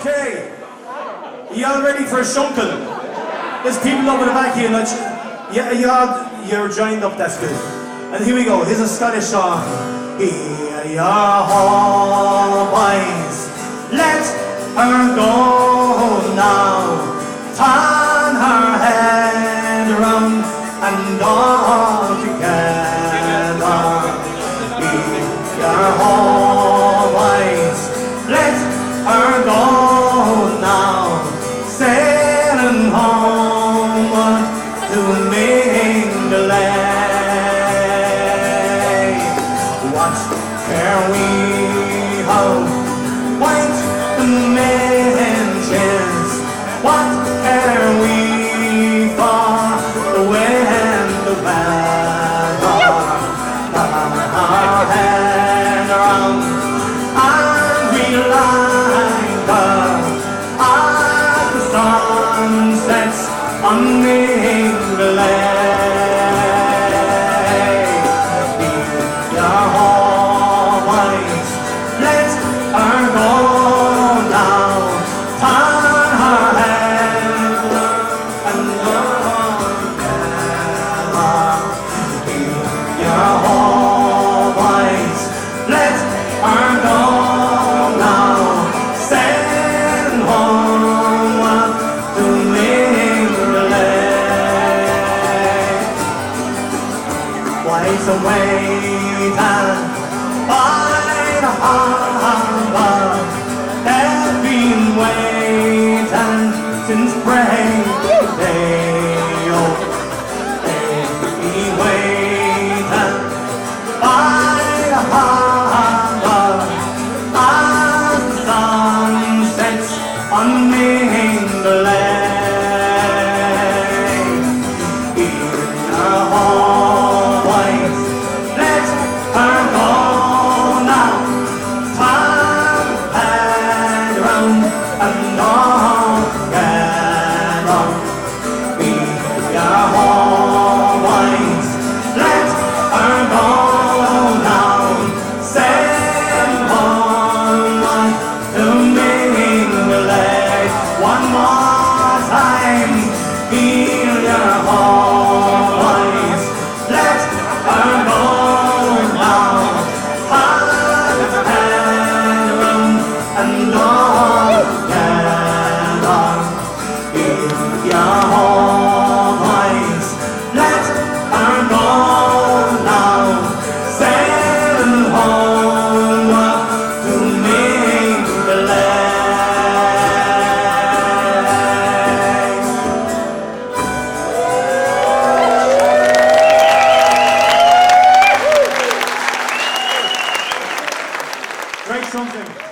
Okay. You all ready for a shunkel? There's people over the back here. Yeah, you're joined up, that's good. And here we go. Here's a Scottish song. Here you are, boys. Let her go now. Turn her head around and all together. Here you are, boys. Let her go now. Sailing homeward to England. What care we how white the mansions? What care we for the wind, the weather? Our head around and we like her as the sun sets on England. Waits a waiting by the harbor. They've been waiting since break day. Oh, they've been waiting by the harbor as the sun sets on England. And all together, be your always. Let her go now, send home to England. One more time, be your always. Let her go now, and all. Great something.